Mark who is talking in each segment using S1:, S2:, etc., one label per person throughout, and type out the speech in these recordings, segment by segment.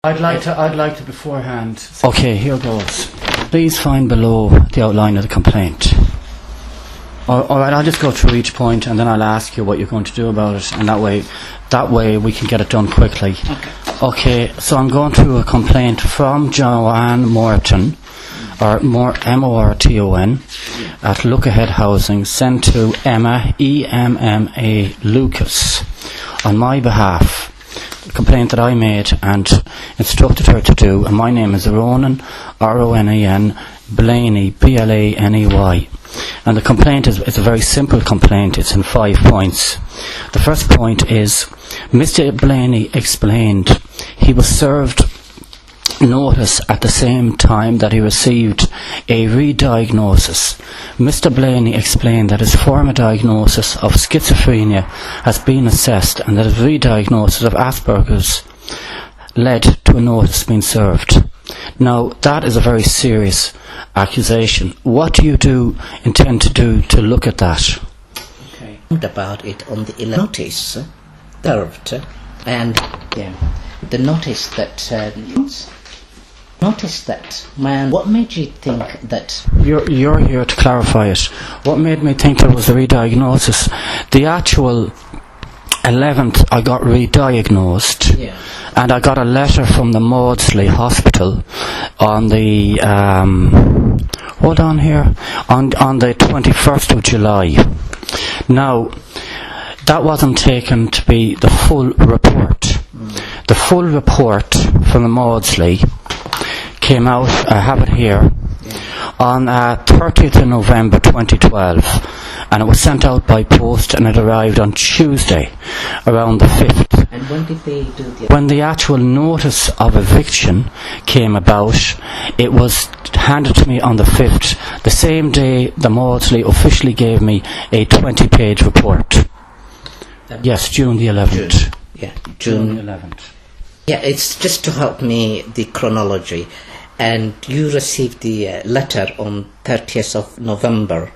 S1: I'd like to beforehand. Okay, here goes. Please find below the outline of the complaint. Alright, I'll just go through each point and then I'll ask you what you're going to do about it, and that way we can get it done quickly. Okay, so I'm going through a complaint from Joanne Morton, or Morton, at Look Ahead Housing, sent to Emma, E-M-M-A, Lucas, on my behalf. The complaint that I made and instructed her to do, and my name is Ronan, R-O-N-A-N, Blaney, B-L-A-N-E-Y. And the complaint is a very simple complaint. It's in 5 points. The first point is, Mr. Blaney explained he was served notice at the same time that he received a re-diagnosis. Mr. Blaney explained that his former diagnosis of schizophrenia has been assessed and that his re-diagnosis of Asperger's led to a notice being served. Now, that is a very serious accusation. What do you intend to do to look at that?
S2: Okay. About it on the notice served, and the notice that man. What made you think that?
S1: You're here to clarify it. What made me think there was a re-diagnosis? The actual 11th, I got re-diagnosed.
S2: Yeah.
S1: And I got a letter from the Maudsley Hospital on the hold on here, on the 21st of July. Now, that wasn't taken to be the full report. The full report from the Maudsley came out, I have it here, on 30th of November 2012, and it was sent out by post and it arrived on Tuesday around the 5th.
S2: And when did they do the...
S1: When the actual notice of eviction came about, it was handed to me on the 5th, the same day the Maudsley officially gave me a 20-page report. Yes, June the 11th.
S2: June
S1: the 11th.
S2: Yeah, it's just to help me the chronology. And you received the letter on 30th of November.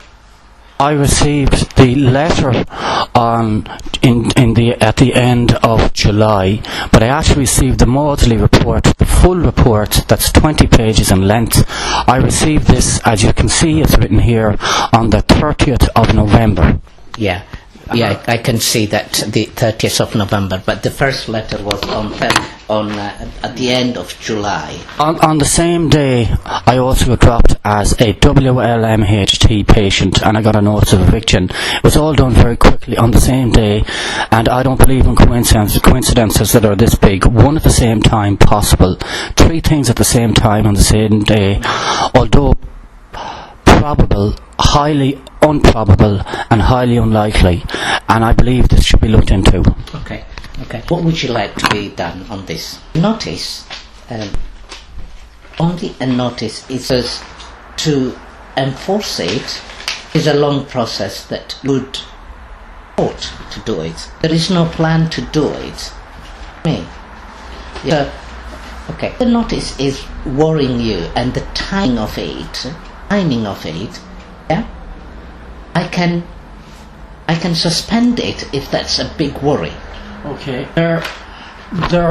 S1: I received the letter at the end of July, but I actually received the Maudsley report, the full report, that's 20 pages in length. I received this, as you can see, it's written here, on the 30th of November.
S2: Yeah, I can see that, the 30th of November, but the first letter was at the end of July.
S1: On the same day, I also got dropped as a WLMHT patient, and I got a notice of eviction. It was all done very quickly on the same day, and I don't believe in coincidences that are this big. One at the same time possible. 3 things at the same time on the same day, although probable, highly improbable and highly unlikely, and I believe this should be looked into.
S2: Okay. What would you like to be done on this? Notice, only a notice, it says to enforce it is a long process that would ought to do it. There is no plan to do it. So, okay. The notice is worrying you, and the timing of it, yeah? I can suspend it if that's a big worry.
S1: Okay. There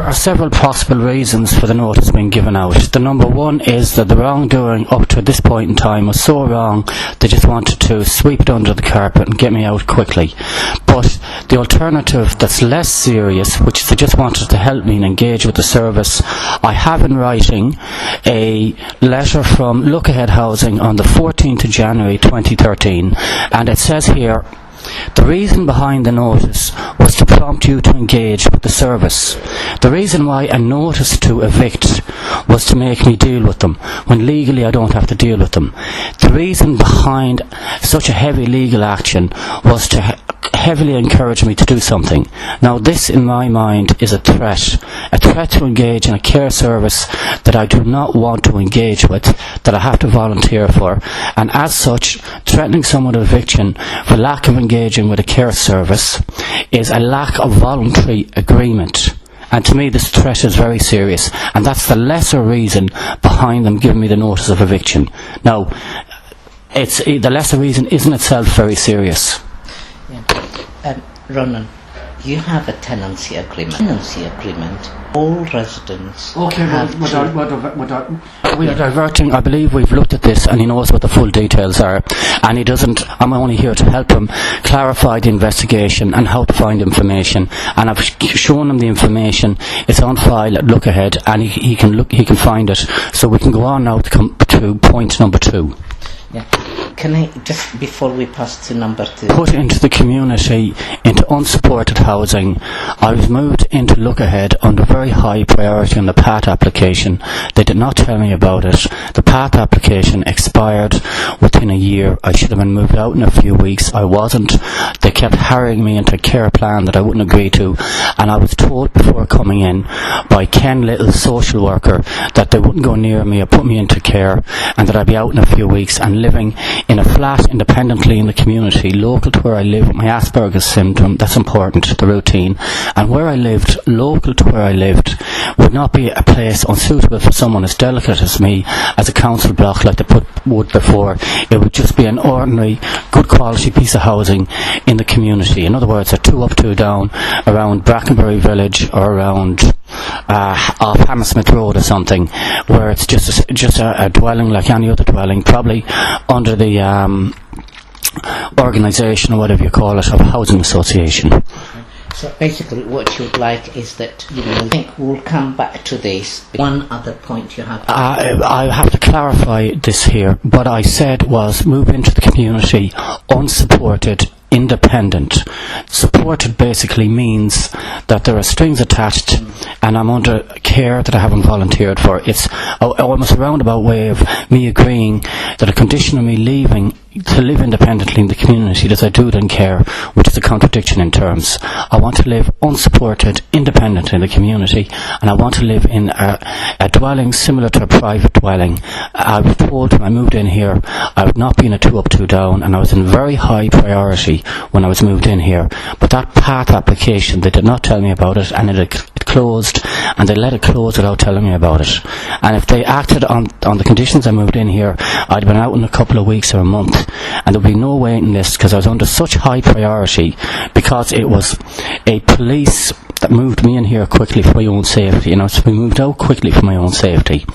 S1: are several possible reasons for the notice being given out. The number one is that the wrongdoing up to this point in time was so wrong they just wanted to sweep it under the carpet and get me out quickly. But the alternative that's less serious, which is they just wanted to help me and engage with the service, I have in writing a letter from Look Ahead Housing on the 14th of January 2013, and it says here, the reason behind the notice was to prompt you to engage with the service. The reason why a notice to evict was to make me deal with them, when legally I don't have to deal with them. The reason behind such a heavy legal action was to heavily encourage me to do something. Now, this in my mind is a threat to engage in a care service that I do not want to engage with, that I have to volunteer for, and as such, threatening someone with eviction for lack of engaging with a care service is a lack of voluntary agreement. And to me, this threat is very serious, and that's the lesser reason behind them giving me the notice of eviction. Now, the lesser reason isn't itself very serious.
S2: Ronan, you have a tenancy agreement. Tenancy agreement, all residents
S1: Okay,
S2: have
S1: we are diverting. I believe we've looked at this and he knows what the full details are, and he doesn't. I'm only here to help him clarify the investigation and how to find information, and I've shown him the information. It's on file at Look Ahead, and he can find it, so we can go on now to come to point number 2.
S2: Yeah. Can I, just before we pass to number 2,
S1: put into the community, into unsupported housing. I was moved into Look Ahead under very high priority on the PAT application. They did not tell me about it. The PAT application expired within a year. I should have been moved out in a few weeks. I wasn't. They kept harrying me into a care plan that I wouldn't agree to, and I was told before coming in by Ken Little, social worker, that they wouldn't go near me or put me into care, and that I'd be out in a few weeks and living in a flat independently in the community, local to where I live with my Asperger's syndrome. That's important, the routine. And where I lived, local to where I lived, would not be a place unsuitable for someone as delicate as me, as a council block like they would before. It would just be an ordinary, good quality piece of housing in the community. In other words, a 2 up, 2 down around Brackenbury Village or around off Hammersmith Road or something, where it's just a dwelling like any other dwelling, probably under the organisation or whatever you call it of a housing association.
S2: So basically what you'd like is that, I think we'll come back to this. One other point you have.
S1: I have to clarify this here. What I said was move into the community unsupported, independent. Supported basically means that there are strings attached and I'm under care that I haven't volunteered for. It's almost a roundabout way of me agreeing that a condition of me leaving to live independently in the community does I do it in care, which is a contradiction in terms. I want to live unsupported, independent in the community, and I want to live in a dwelling similar to a private dwelling. I was told when I moved in here I would not be in a 2 up, 2 down, and I was in very high priority when I was moved in here. But that PAT application, they did not tell me about it, and it closed, and they let it close without telling me about it. And if they acted on the conditions I moved in here, I'd have been out in a couple of weeks or a month, and there'd be no waiting list, because I was under such high priority, because it was a police that moved me in here quickly for my own safety, so we moved out quickly for my own safety,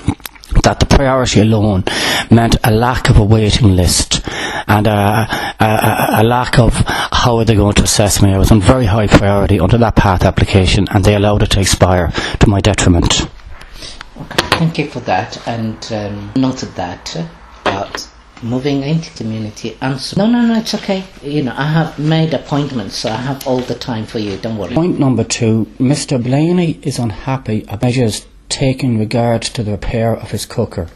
S1: that the priority alone meant a lack of a waiting list and a lack of how are they going to assess me. I was on very high priority under that PAT application, and they allowed it to expire to my detriment.
S2: Okay, thank you for that, and noted that about moving into community. No, it's okay. I have made appointments, so I have all the time for you. Don't worry.
S1: Point number 2, Mr. Blaney is unhappy about measures taken in regard to the repair of his cooker.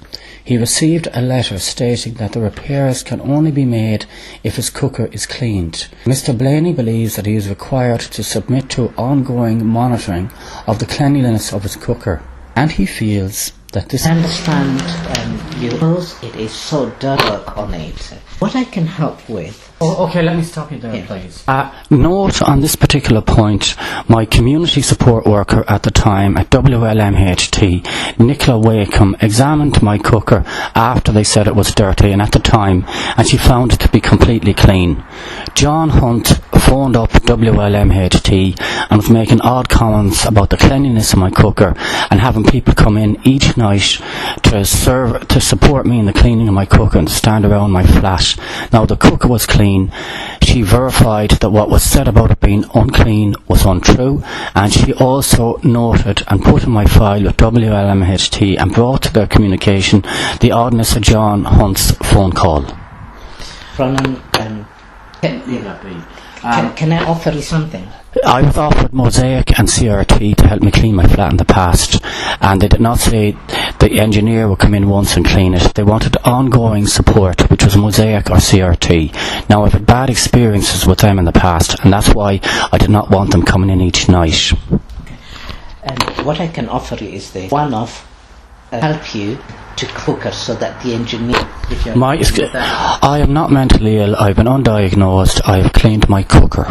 S1: He received a letter stating that the repairs can only be made if his cooker is cleaned. Mr. Blaney believes that he is required to submit to ongoing monitoring of the cleanliness of his cooker, and he feels that this...
S2: I understand it is so dark on it. What I can help with...
S1: Okay, let me stop you there, please. Note on this particular point, my community support worker at the time at WLMHT, Nicola Wakeham, examined my cooker after they said it was dirty, and at the time, and she found it to be completely clean. John Hunt phoned up WLMHT and was making odd comments about the cleanliness of my cooker and having people come in each night to support me in the cleaning of my cooker and to stand around my flat. Now, the cooker was clean. She verified that what was said about it being unclean was untrue, and she also noted and put in my file with WLMHT and brought to their communication the oddness of John Hunt's phone call.
S2: Ronan, can I offer you something?
S1: I was offered Mosaic and CRT to help me clean my flat in the past, and they did not say the engineer would come in once and clean it. They wanted ongoing support, which was Mosaic or CRT. Now, I've had bad experiences with them in the past, and that's why I did not want them coming in each night.
S2: Okay. And what I can offer you is this one-off help you to cooker so that the engineer...
S1: I am not mentally ill. I've been undiagnosed. I have cleaned my cooker.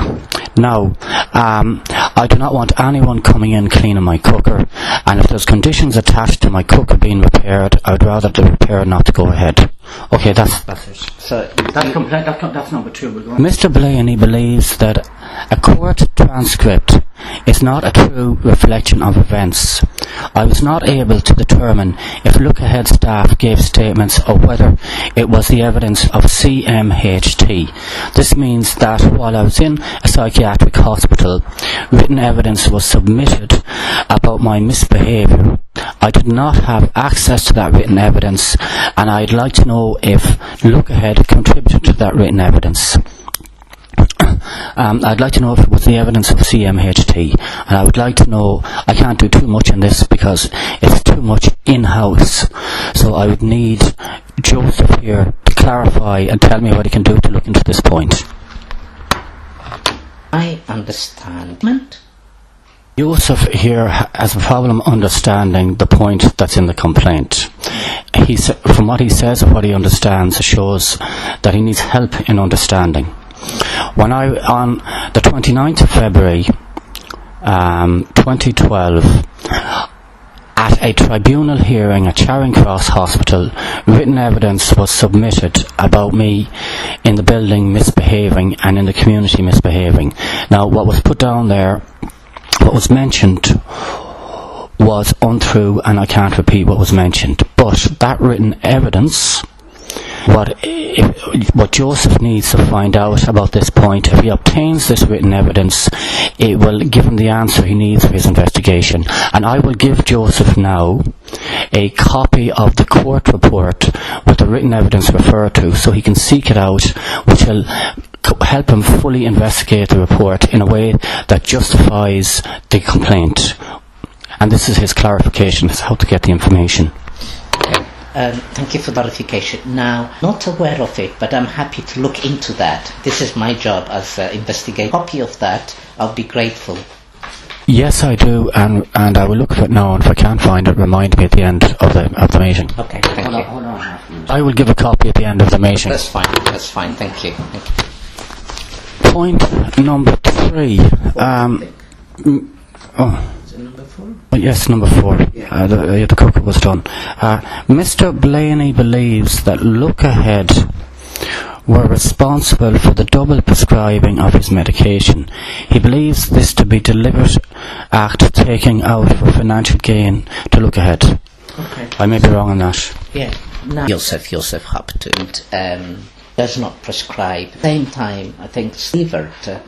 S1: Now, I do not want anyone coming in cleaning my cooker, and if there's conditions attached to my cooker being repaired, I would rather the repair not to go ahead. Okay, that's it.
S2: So
S1: That's number 2. We're going. Mr. Blaney believes that a court transcript is not a true reflection of events. I was not able to determine if Look Ahead staff gave statements or whether it was the evidence of CMHT. This means that while I was in a psychiatric hospital, written evidence was submitted about my misbehaviour. I did not have access to that written evidence, and I'd like to know if Look Ahead contributed to that written evidence. I'd like to know if it was the evidence of CMHT, and I would like to know, I can't do too much in this because it's too much in-house, so I would need Joseph here to clarify and tell me what he can do to look into this point.
S2: I understand.
S1: Joseph here has a problem understanding the point that's in the complaint. From what he says of what he understands, it shows that he needs help in understanding. When on the 29th of February 2012, at a tribunal hearing at Charing Cross Hospital, written evidence was submitted about me in the building misbehaving and in the community misbehaving. Now, what was put down there, what was mentioned, was untrue, and I can't repeat what was mentioned. But that written evidence, what Joseph needs to find out about this point, if he obtains this written evidence, it will give him the answer he needs for his investigation. And I will give Joseph now a copy of the court report with the written evidence referred to, so he can seek it out, which will help him fully investigate the report in a way that justifies the complaint. And this is his clarification as how to get the information.
S2: Thank you for clarification. Now, not aware of it, but I'm happy to look into that. This is my job as investigator. Copy of that, I'll be grateful.
S1: Yes, I do, and I will look for it now, and if I can't find it, remind me at the end of the meeting.
S2: Okay, thank you.
S1: Hold on. I will give a copy at the end of the meeting.
S2: That's fine, thank you.
S1: Point number 3.
S2: Number 4?
S1: Yes, number 4. The cooker was done. Mr. Blaney believes that Look Ahead were responsible for the double prescribing of his medication. He believes this to be a deliberate act taking out for financial gain to Look Ahead.
S2: Okay.
S1: I may be wrong on that.
S2: Yeah. Now, yosiefhabtu does not prescribe. Same time, I think Overt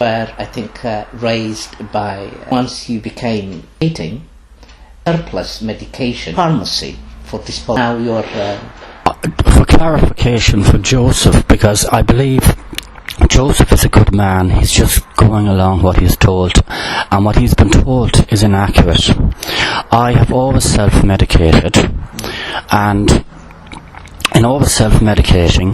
S2: were, I think, raised by, once you became eating, surplus medication, pharmacy for disposal. Now you're...
S1: For clarification for Joseph, because I believe Joseph is a good man, he's just going along what he's told, and what he's been told is inaccurate. I have always self-medicated, and in all the self-medicating,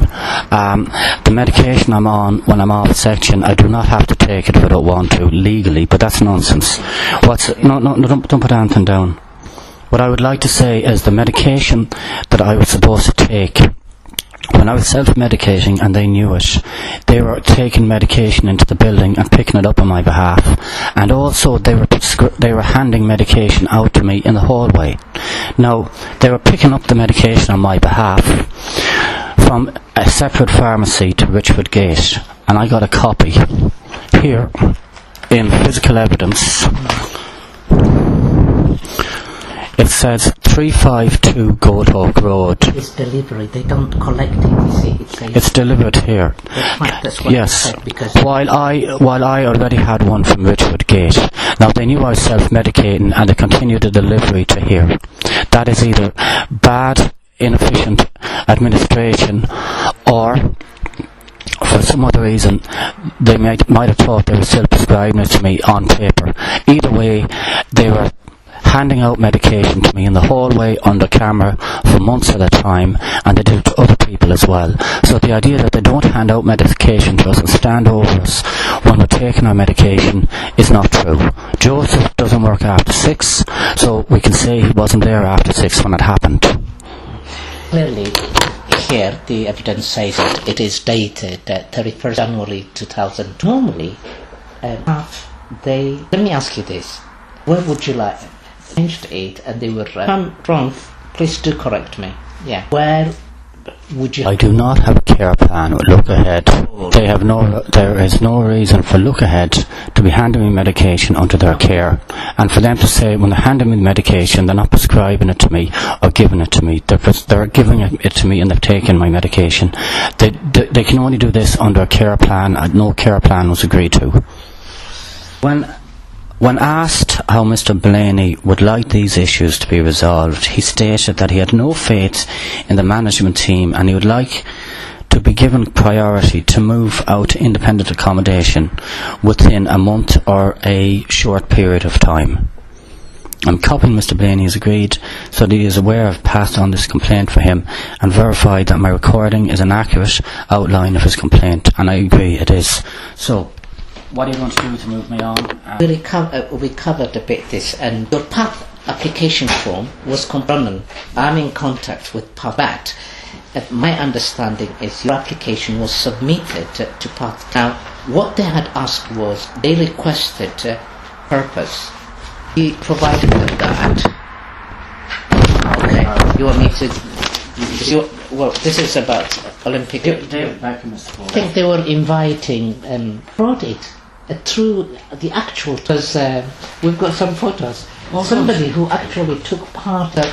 S1: the medication I'm on when I'm off section, I do not have to take it if I don't want to, legally, but that's nonsense. No, don't put anything down. What I would like to say is the medication that I was supposed to take, when I was self-medicating and they knew it, they were taking medication into the building and picking it up on my behalf, and also they were handing medication out to me in the hallway. Now, they were picking up the medication on my behalf from a separate pharmacy to Richford Gate, and I got a copy here in physical evidence. It says 352 Goldhawk Road.
S2: It's delivery. They don't collect it, you see.
S1: It's delivered here.
S2: That's what
S1: yes.
S2: I said, because
S1: while I already had one from Richford Gate. Now they knew I was self-medicating and they continued the delivery to here. That is either bad, inefficient administration, or for some other reason they might have thought they were still prescribing it to me on paper. Either way, they were handing out medication to me in the hallway under camera for months at a time, and they did it to other people as well. So the idea that they don't hand out medication to us and stand over us when we're taking our medication is not true. Joseph doesn't work after 6, so we can say he wasn't there after 6 when it happened.
S2: Clearly, here the evidence says that it is dated 31st January 2000. Normally, let me ask you this. Where would you like... changed it and they were I'm wrong, please do correct me. Yeah. Where would you...
S1: I do not have a care plan with Look Ahead. There is no reason for Look Ahead to be handing me medication under their care, and for them to say when they're handing me the medication, they're not prescribing it to me or giving it to me. They're giving it to me and they've taken my medication. They can only do this under a care plan, and no care plan was agreed to. When asked how Mr. Blaney would like these issues to be resolved, he stated that he had no faith in the management team and he would like to be given priority to move out to independent accommodation within a month or a short period of time. I'm copying Mr. Blaney has agreed so that he is aware I've passed on this complaint for him and verified that my recording is an accurate outline of his complaint, and I agree it is. So, what are you going to do to move me on?
S2: We covered a bit this, and your PATH application form was confirmed. I'm in contact with PATH. My understanding is your application was submitted to PATH. Now, what they had asked was, they requested purpose. You provided them that. Okay. You want me to... Well, this is about Olympic... I think they were inviting Fraudit through the actual... Because we've got some photos. Somebody who actually took part of...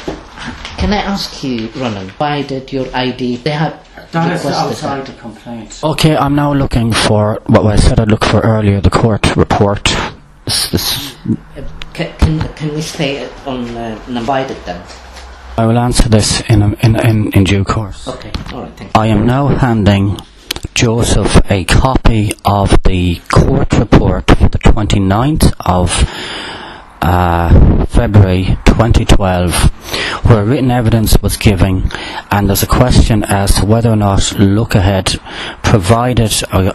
S2: Can I ask you, Ronan, why did your ID... They had
S1: that is outside the complaint. Okay, I'm now looking for what I said I'd look for earlier, the court report.
S2: Can we stay on uninvited then?
S1: I will answer this in due course.
S2: Okay, all right, thank you.
S1: I am now handing Joseph a copy of the court report for the 29th of February 2012, where written evidence was given, and there's a question as to whether or not Look Ahead provided or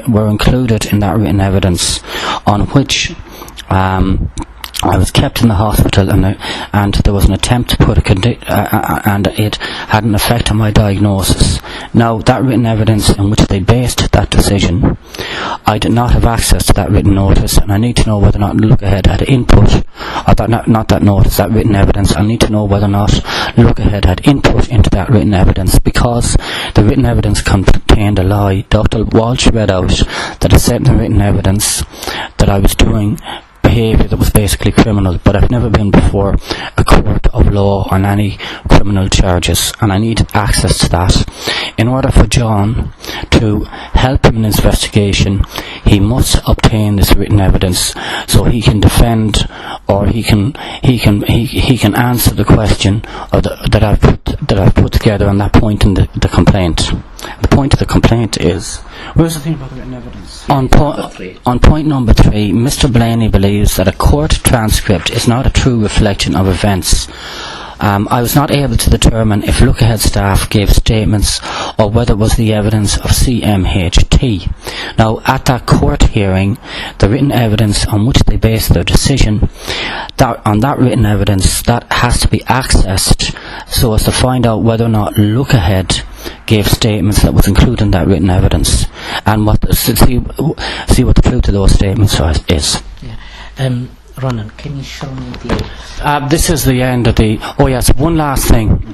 S1: were included in that written evidence, on which I was kept in the hospital, and there was an attempt to put and it had an effect on my diagnosis. Now, that written evidence in which they based that decision, I did not have access to that written notice, and I need to know whether or not Look Ahead had input, or not that notice, that written evidence. I need to know whether or not Look Ahead had input into that written evidence, because the written evidence contained a lie. Dr. Walsh read out that it said in the written evidence that I was doing behaviour that was basically criminal, but I've never been before a court of law on any criminal charges, and I need access to that. In order for John to help him in his investigation, he must obtain this written evidence so he can defend, or he can answer the question that I've put together on that point in the complaint. The point of the complaint is... Where's the thing about the written evidence? On point number 3, Mr. Blaney believes that a court transcript is not a true reflection of events. I was not able to determine if Look Ahead staff gave statements or whether it was the evidence of CMHT. Now, at that court hearing, the written evidence on which they based their decision, on that written evidence, that has to be accessed so as to find out whether or not Look Ahead gave statements that was included in that written evidence, and see what the truth of those statements is.
S2: Yeah. Ronan, can you show me the...
S1: this is the end of the... Oh yes, one last thing. Okay.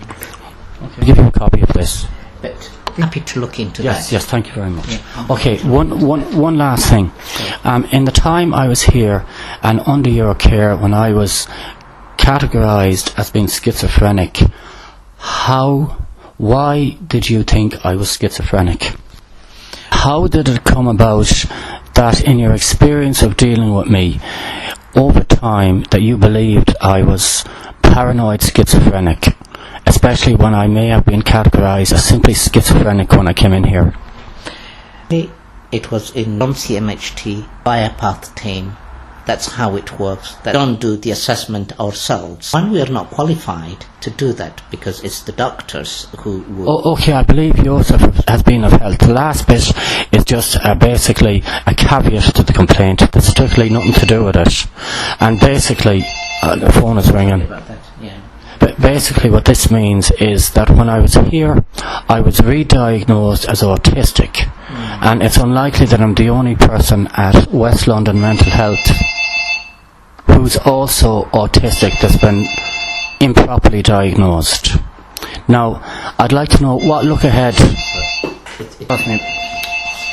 S1: I'll give you a copy of this.
S2: But happy to look into that.
S1: Yes, thank you very much. Yeah. Okay, one last thing. In the time I was here and under your care, when I was categorised as being schizophrenic, why did you think I was schizophrenic? How did it come about that in your experience of dealing with me over time that you believed I was paranoid schizophrenic, especially when I may have been categorised as simply schizophrenic when I came in here?
S2: It was in non-CMHT by a PATH team. That's how it works. They don't do the assessment ourselves. When we are not qualified to do that, because it's the doctors who will...
S1: Okay, I believe Yosief has been of help. The last bit is just basically a caveat to the complaint. There's strictly nothing to do with it. And basically, the phone is ringing. But basically what this means is that when I was here, I was re-diagnosed as autistic. And it's unlikely that I'm the only person at West London Mental Health who's also autistic that's been improperly diagnosed. Now, I'd like to know what look ahead.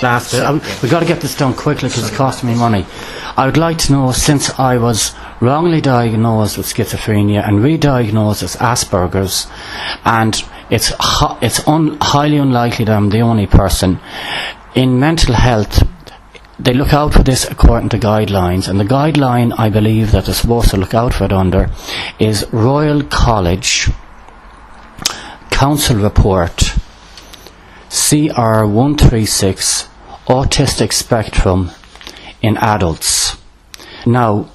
S1: Last bit. We've got to get this done quickly because it's costing me money. I would like to know, since I was wrongly diagnosed with schizophrenia and re-diagnosed as Asperger's, and it's highly unlikely that I'm the only person, in mental health, they look out for this according to guidelines, and the guideline I believe that they're supposed to look out for it under is Royal College Council Report CR136 Autistic Spectrum in Adults. Now,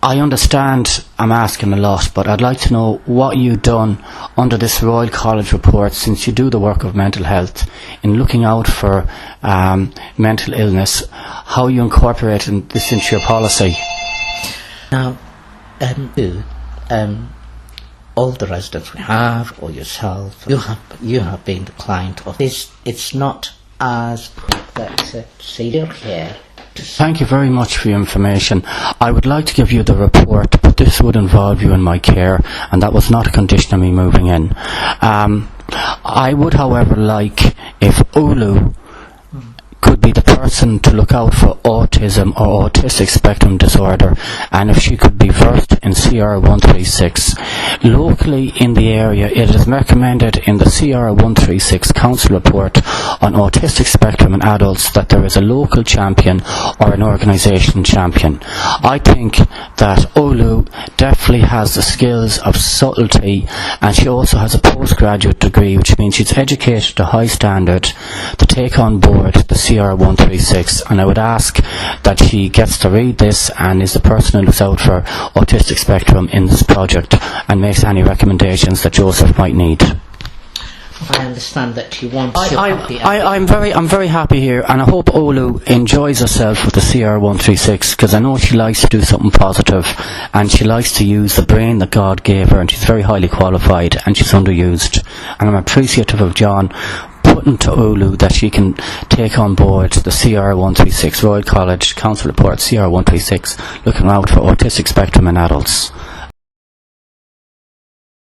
S1: I understand I'm asking a lot, but I'd like to know what you've done under this Royal College report, since you do the work of mental health, in looking out for mental illness, how you incorporated this into your policy.
S2: Now, all the residents we have, or yourself, you have been the client of this. It's not as that severe care.
S1: Thank you very much for your information. I would like to give you the report, but this would involve you in my care, and that was not a condition of me moving in. I would, however, like if Olu could be the person to look out for autism or autistic spectrum disorder, and if she could be versed in CR136. Locally in the area, it is recommended in the CR136 Council Report on Autistic Spectrum in Adults that there is a local champion or an organisation champion. I think that Olu definitely has the skills of subtlety, and she also has a postgraduate degree, which means she's educated to high standard to take on board the CR136, and I would ask that she gets to read this and is the person who looks out for autistic spectrum in this project and makes any recommendations that Yosief might need.
S2: I understand that you want to
S1: I'm very happy here, and I hope Olu enjoys herself with the CR136, because I know she likes to do something positive, and she likes to use the brain that God gave her, and she's very highly qualified, and she's underused. And I'm appreciative of John putting to Olu that she can take on board the CR136 Royal College Council Report CR136, looking out for autistic spectrum in adults.